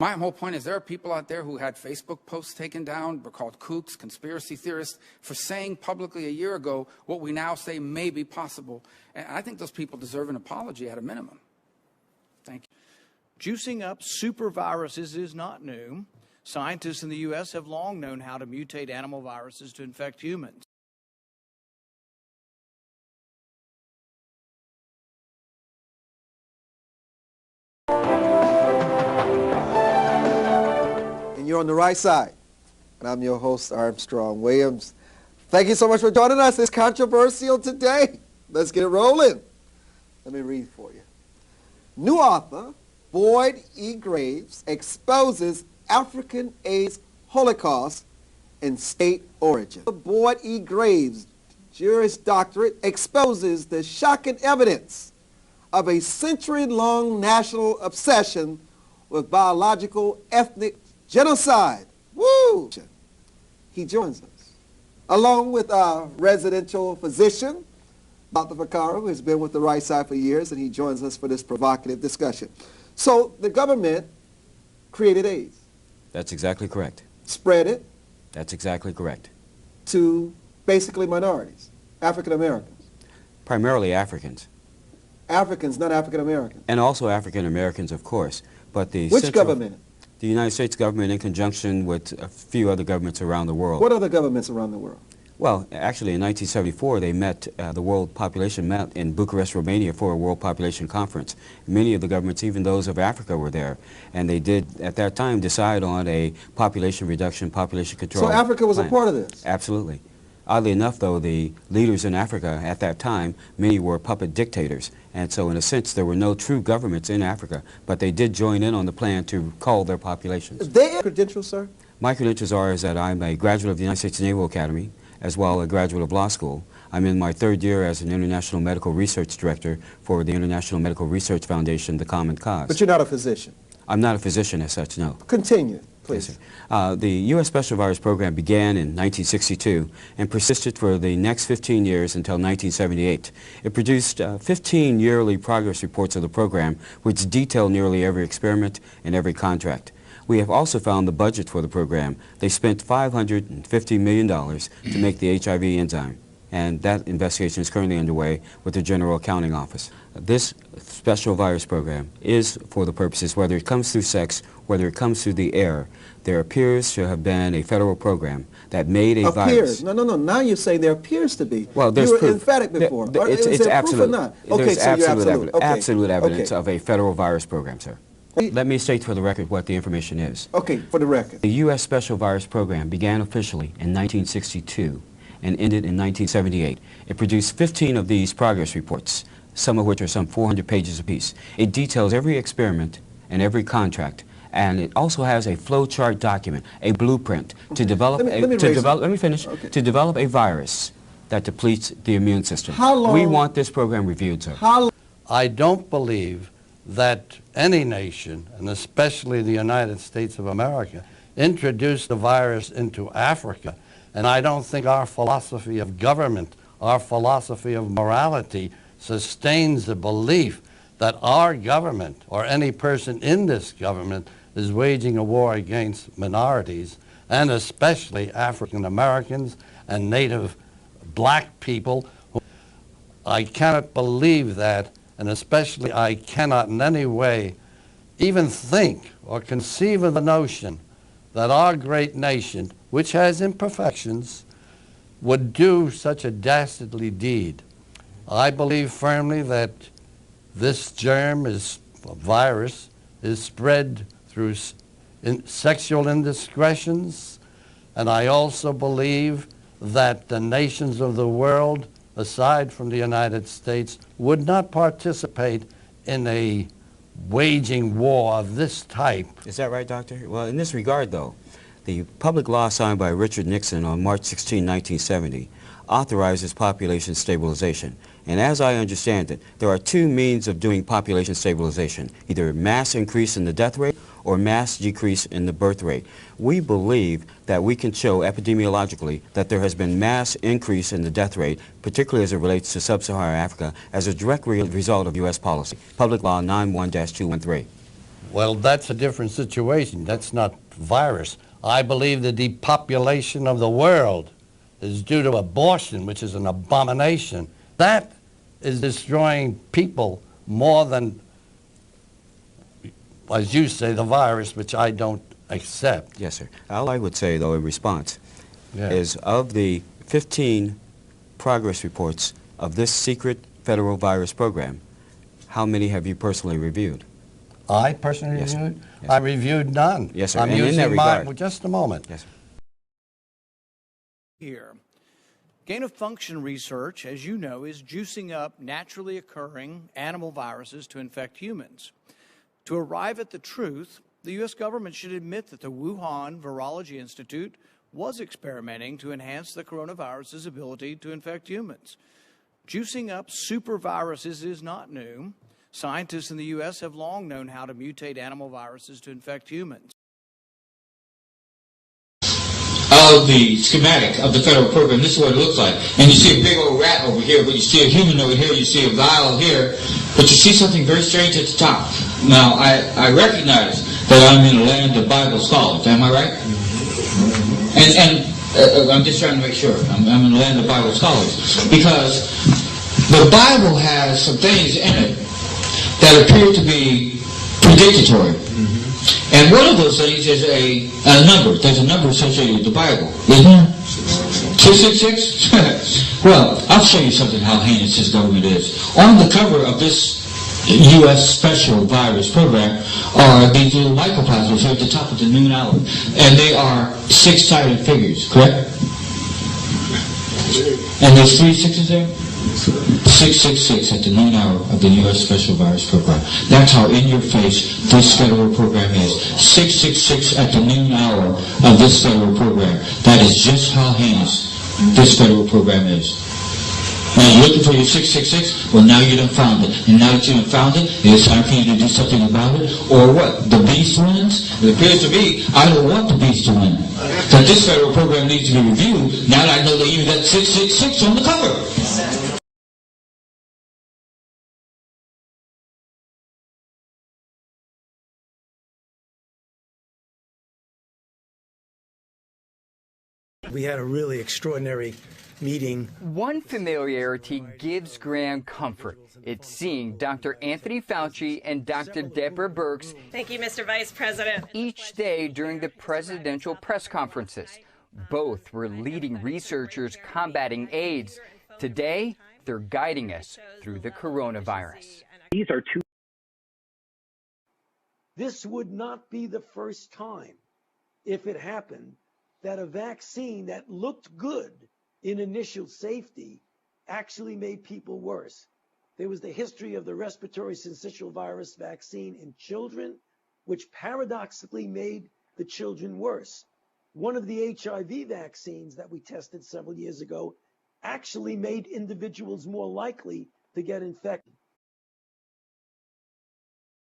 My whole point is there are people out there who had Facebook posts taken down, were called kooks, conspiracy theorists, for saying publicly a year ago what we now say may be possible. And I think those people deserve an apology at a minimum. Thank you. Juicing up superviruses is not new. Scientists in the U.S. have long known how to mutate animal viruses to infect humans. And you're on the right side. And I'm your host, Armstrong Williams. Thank you so much for joining us. It's controversial today. Let's get it rolling. Let me read for you. New author Boyd E. Graves exposes African AIDS Holocaust and state origin. Boyd E. Graves' Juris Doctorate exposes the shocking evidence of a century-long national obsession with biological ethnic genocide. Woo! He joins us, along with our residential physician, Dr. Vaccaro, who has been with the right side for years, and he joins us for this provocative discussion. So the government created AIDS. That's exactly correct. Spread it. That's exactly correct. To basically minorities, African Americans. Primarily Africans. Africans, not African Americans. And also African Americans, of course. But the Which government? The United States government, in conjunction with a few other governments around the world. What other governments around the world? Well, actually, in 1974, they met, the world population met in Bucharest, Romania for a world population conference. Many of the governments, even those of Africa, were there. And they did, at that time, decide on a population reduction, population control. So Africa was plan. a part of this? Absolutely. Oddly enough, though, the leaders in Africa at that time, many were puppet dictators. And so, in a sense, there were no true governments in Africa, but they did join in on the plan to cull their populations. Their credentials, sir? My credentials are is that I'm a graduate of the United States Naval Academy, as well as a graduate of law school. I'm in my third year as an International Medical Research Director for the International Medical Research Foundation, the Common Cause. But you're not a physician? I'm not a physician as such, no. Continue, please. Yes, the U.S. Special Virus Program began in 1962 and persisted for the next 15 years until 1978. It produced 15 yearly progress reports of the program, which detail nearly every experiment and every contract. We have also found the budget for the program. They spent $550 million to make the HIV enzyme, and that investigation is currently underway with the General Accounting Office. This special virus program is for the purposes, whether it comes through sex, whether it comes through the air, there appears to have been a federal program that made a virus. No. Now you're saying there appears to be. Well, there's you were proof. It's absolute. Proof or not? There's so absolute evidence of a federal virus program, sir. Let me state for the record what the information is. Okay, for the record. The U.S. Special Virus Program began officially in 1962 and ended in 1978. It produced 15 of these progress reports, some of which are some 400 pages apiece. It details every experiment and every contract, and it also has a flowchart document, a blueprint to develop to develop a virus that depletes the immune system. How long? We want this program reviewed, sir. How long? I don't believe that any nation, and especially the United States of America, introduced the virus into Africa. And I don't think our philosophy of government, our philosophy of morality, sustains the belief that our government, or any person in this government, is waging a war against minorities, and especially African Americans and native black people. I cannot believe that. And especially I cannot in any way even think or conceive of the notion that our great nation, which has imperfections, would do such a dastardly deed. I believe firmly that this germ, virus, is spread through sexual indiscretions, and I also believe that the nations of the world, aside from the United States, would not participate in a waging war of this type. Is that right, Doctor? Well, in this regard, though, the public law signed by Richard Nixon on March 16, 1970, authorizes population stabilization. And as I understand it, there are two means of doing population stabilization, either mass increase in the death rate or mass decrease in the birth rate. We believe that we can show epidemiologically that there has been mass increase in the death rate, particularly as it relates to sub-Saharan Africa, as a direct result of U.S. policy. Public Law 91-213. Well, that's a different situation. That's not virus. I believe the depopulation of the world is due to abortion, which is an abomination. That is destroying people more than, as you say, the virus, which I don't accept. Yes, sir. All I would say, though, in response, is of the 15 progress reports of this secret federal virus program, how many have you personally reviewed? I personally Yes, reviewed? Yes, I reviewed none. Yes, sir. I'm And in that using regard, well, just a moment. Yes, sir. Here. Gain-of-function research, as you know, is juicing up naturally occurring animal viruses to infect humans. To arrive at the truth, the U.S. government should admit that the Wuhan Virology Institute was experimenting to enhance the coronavirus's ability to infect humans. Juicing up superviruses is not new. Scientists in the U.S. have long known how to mutate animal viruses to infect humans. Of the schematic of the federal program, this is what it looks like. And you see a big old rat over here, but you see a human over here, you see a vial here, but you see something very strange at the top. Now, I recognize that I'm in a land of Bible scholars, am I right? And I'm just trying to make sure. I'm in the land of Bible scholars. Because the Bible has some things in it that appear to be predicatory. And one of those things is a number. There's a number associated with the Bible, isn't there? 666? Well, I'll show you something how heinous this government is. On the cover of this U.S. special virus program are these little microplasmas here at the top of the noon hour. And they are six-sided figures, correct? And there's 3 sixes there? 666 at the noon hour of the U.S. Special Virus Program. That's how in your face this federal program is. 666 at the noon hour of this federal program. That is just how heinous this federal program is. Now you're looking for your 666? Well, now you done found it. And now that you done found it, it's time for you to do something about it. Or what? The beast wins? It appears to me I don't want the beast to win. That this federal program needs to be reviewed now that I know that you got 666 on the cover. We had a really extraordinary meeting. One familiarity gives Graham comfort. It's seeing Dr. Anthony Fauci and Dr. Deborah Birx. Thank you, Mr. Vice President. Each day during the presidential press conferences. Both were leading researchers combating AIDS. Today, they're guiding us through the coronavirus. These are two. This would not be the first time, if it happened, that a vaccine that looked good in initial safety actually made people worse. There was the history of the respiratory syncytial virus vaccine in children, which paradoxically made the children worse. One of the HIV vaccines that we tested several years ago actually made individuals more likely to get infected.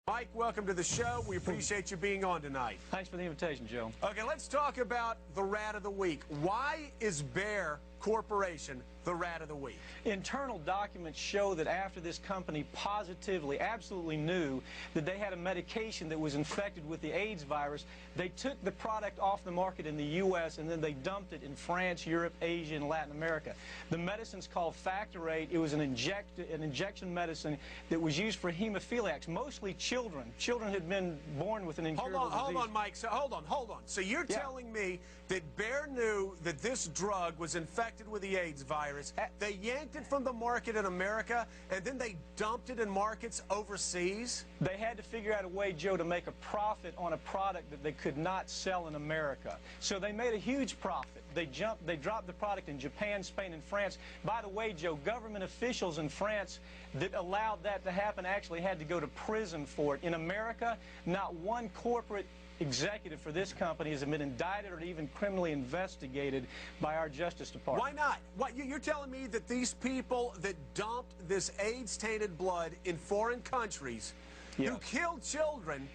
Mike, welcome to the show. We appreciate you being on tonight. Thanks for the invitation, Joe. Okay, let's talk about the rat of the week. Why is Bayer Corporation the rat of the week? Internal documents show that after this company positively, absolutely knew that they had a medication that was infected with the AIDS virus, they took the product off the market in the U.S. and then they dumped it in France, Europe, Asia, and Latin America. The medicine's called Factor VIII. It was an injection medicine that was used for hemophiliacs, mostly children. Children had been born with an incurable disease. Hold on, Mike. So, hold on. So you're telling me that Bayer knew that this drug was infected with the AIDS virus, they yanked it from the market in America, and then they dumped it in markets overseas? They had to figure out a way, Joe, to make a profit on a product that they could not sell in America. So they made a huge profit. They dropped the product in Japan, Spain, and France. By the way, Joe, government officials in France that allowed that to happen actually had to go to prison for it. In America, not one corporate executive for this company has been indicted or even criminally investigated by our Justice Department. Why not? You're telling me that these people that dumped this AIDS-tainted blood in foreign countries, who killed children,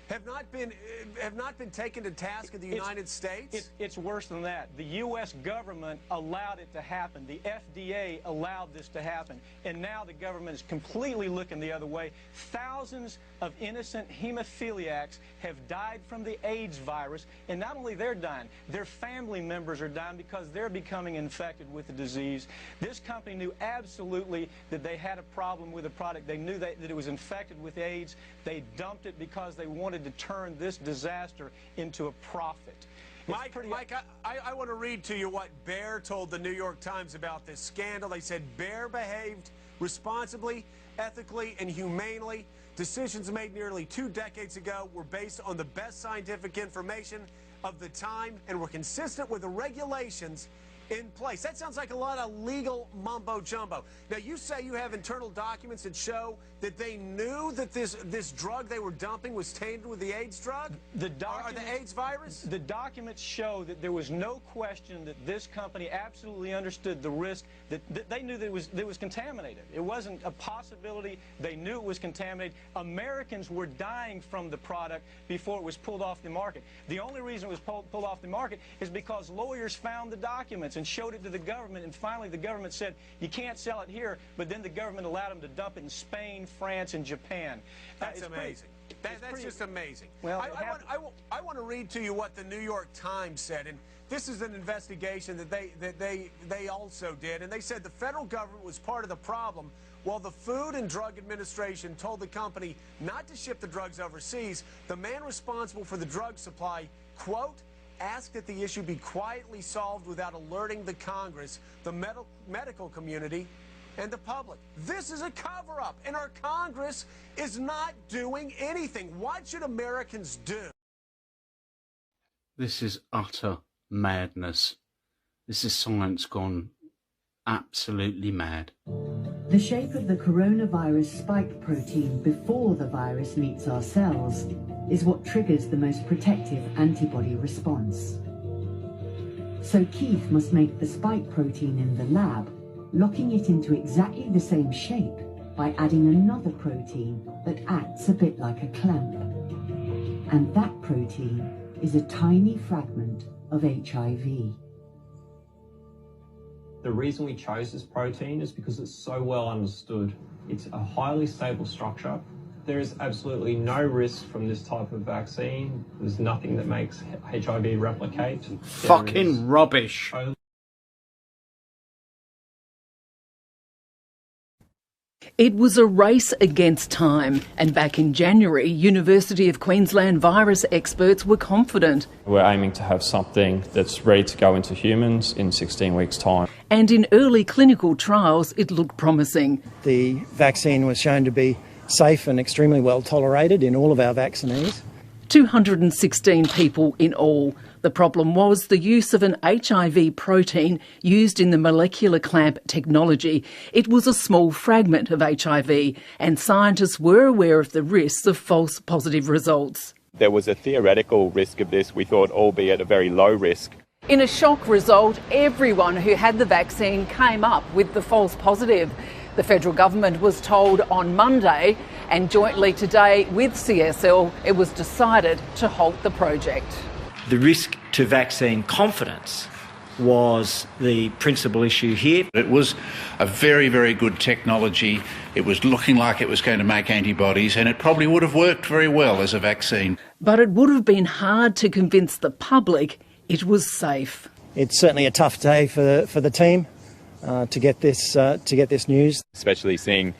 have not been taken to task in the United States? It's worse than that. The U.S. government allowed it to happen. The FDA allowed this to happen. And now the government is completely looking the other way. Thousands of innocent hemophiliacs have died from the AIDS virus. And not only they're dying, their family members are dying because they're becoming infected with the disease. This company knew absolutely that they had a problem with the product. They knew that it was infected with AIDS. They dumped it because they wanted to turn this disaster into a profit. Mike, I want to read to you what Bayer told the New York Times about this scandal. They said Bayer behaved responsibly, ethically, and humanely. Decisions made nearly 2 decades ago were based on the best scientific information of the time and were consistent with the regulations in place. That sounds like a lot of legal mumbo-jumbo. Now, you say you have internal documents that show that they knew that this drug they were dumping was tainted with the AIDS drug? Or the AIDS virus? The documents show that there was no question that this company absolutely understood the risk, that they knew that it was contaminated. It wasn't a possibility. They knew it was contaminated. Americans were dying from the product before it was pulled off the market. The only reason it was pulled off the market is because lawyers found the documents and showed it to the government, and finally the government said, you can't sell it here, but then the government allowed them to dump it in Spain, France, and Japan. That's amazing. That's just amazing. Well, I want to read to you what the New York Times said, and this is an investigation that they also did, and they said the federal government was part of the problem while the Food and Drug Administration told the company not to ship the drugs overseas. The man responsible for the drug supply, quote, asked that the issue be quietly solved without alerting the Congress, the medical community, and the public. This is a cover-up, and our Congress is not doing anything. What should Americans do? This is utter madness. This is science gone absolutely mad. The shape of the coronavirus spike protein before the virus meets our cells is what triggers the most protective antibody response. So Keith must make the spike protein in the lab, locking it into exactly the same shape by adding another protein that acts a bit like a clamp. And that protein is a tiny fragment of HIV. The reason we chose this protein is because it's so well understood. It's a highly stable structure. There is absolutely no risk from this type of vaccine. There's nothing that makes HIV replicate. Fucking rubbish. It was a race against time, and back in January, University of Queensland virus experts were confident. We're aiming to have something that's ready to go into humans in 16 weeks' time. And in early clinical trials, it looked promising. The vaccine was shown to be safe and extremely well tolerated in all of our vaccinees. 216 people in all. The problem was the use of an HIV protein used in the molecular clamp technology. It was a small fragment of HIV, and scientists were aware of the risks of false positive results. There was a theoretical risk of this, we thought, albeit a very low risk. In a shock result, everyone who had the vaccine came up with the false positive. The federal government was told on Monday, and jointly today with CSL, it was decided to halt the project. The risk to vaccine confidence was the principal issue here. It was a very, very good technology. It was looking like it was going to make antibodies, and it probably would have worked very well as a vaccine. But it would have been hard to convince the public it was safe. It's certainly a tough day for the team to get this news. Especially seeing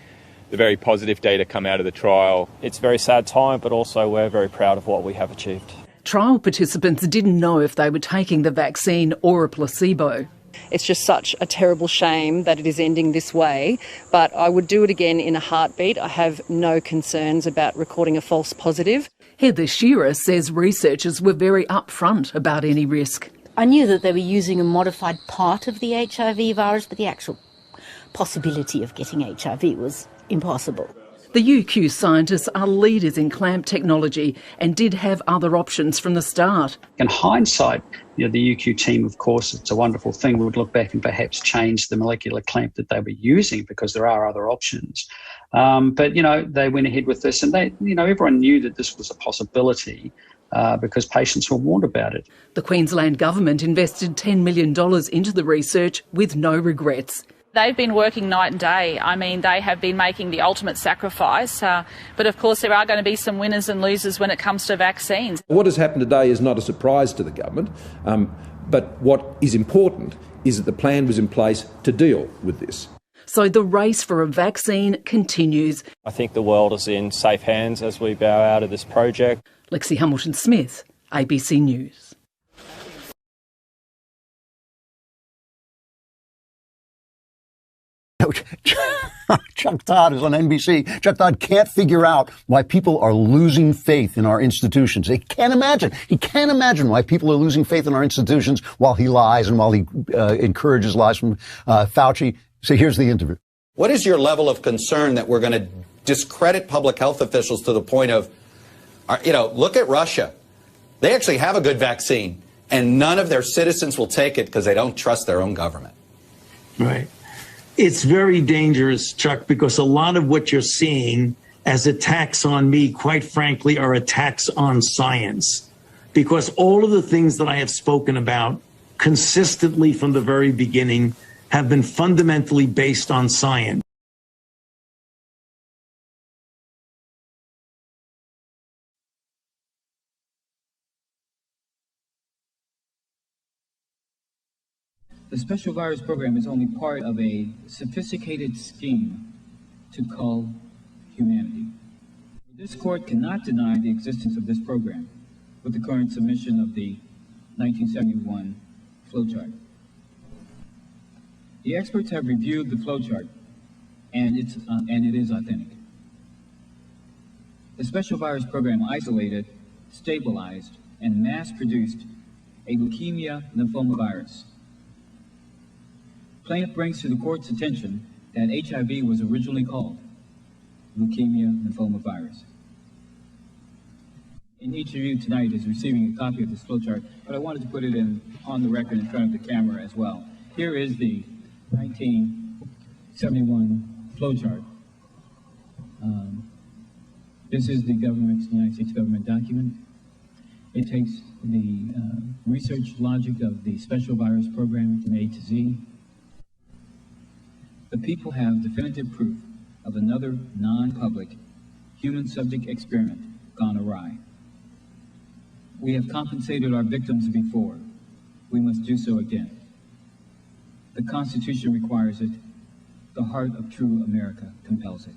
the very positive data come out of the trial. It's a very sad time, but also we're very proud of what we have achieved. Trial participants didn't know if they were taking the vaccine or a placebo. It's just such a terrible shame that it is ending this way, but I would do it again in a heartbeat. I have no concerns about recording a false positive. Heather Shearer says researchers were very upfront about any risk. I knew that they were using a modified part of the HIV virus, but the actual possibility of getting HIV was impossible. The UQ scientists are leaders in clamp technology and did have other options from the start. In hindsight, the UQ team, of course, it's a wonderful thing. We would look back and perhaps change the molecular clamp that they were using because there are other options. But they went ahead with this, and everyone knew that this was a possibility because patients were warned about it. The Queensland government invested $10 million into the research with no regrets. They've been working night and day. I mean, they have been making the ultimate sacrifice. But of course, there are going to be some winners and losers when it comes to vaccines. What has happened today is not a surprise to the government. But what is important is that the plan was in place to deal with this. So the race for a vaccine continues. I think the world is in safe hands as we bow out of this project. Lexi Hamilton-Smith, ABC News. Chuck Todd is on NBC. Chuck Todd can't figure out why people are losing faith in our institutions. He can't imagine why people are losing faith in our institutions while he lies and while he encourages lies from Fauci. So here's the interview. What is your level of concern that we're going to discredit public health officials to the point of, look at Russia. They actually have a good vaccine, and none of their citizens will take it because they don't trust their own government. Right. It's very dangerous, Chuck, because a lot of what you're seeing as attacks on me, quite frankly, are attacks on science. Because all of the things that I have spoken about consistently from the very beginning have been fundamentally based on science. The Special Virus Program is only part of a sophisticated scheme to cull humanity. This court cannot deny the existence of this program with the current submission of the 1971 flowchart. The experts have reviewed the flowchart, and it is authentic. The Special Virus Program isolated, stabilized, and mass-produced a leukemia lymphoma virus. Plaintiff brings to the court's attention that HIV was originally called leukemia lymphoma virus. And each of you tonight is receiving a copy of this flowchart, but I wanted to put it on the record in front of the camera as well. Here is the 1971 flowchart. This is the United States government document. It takes the research logic of the Special Virus Program from A to Z. The people have definitive proof of another non-public human subject experiment gone awry. We have compensated our victims before. We must do so again. The Constitution requires it. The heart of true America compels it.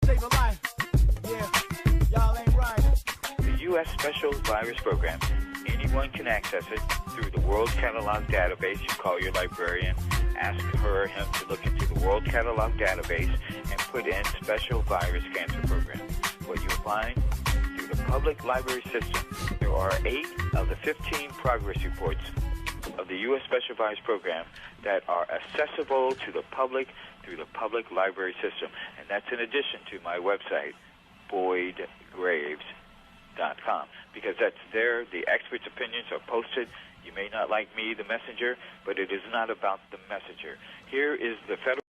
Save a life. Yeah, y'all ain't right. The U.S. Special Virus Program, anyone can access it through the World Catalog database. You call your librarian, ask her or him to look into the World Catalog database and put in Special Virus Cancer Program. What you'll find through the public library system, there are 8 of the 15 progress reports of the U.S. Special Virus Program that are accessible to the public through the public library system. And that's in addition to my website, boydgraves.com, because that's there. The experts' opinions are posted. You may not like me, the messenger, but it is not about the messenger. Here is the federal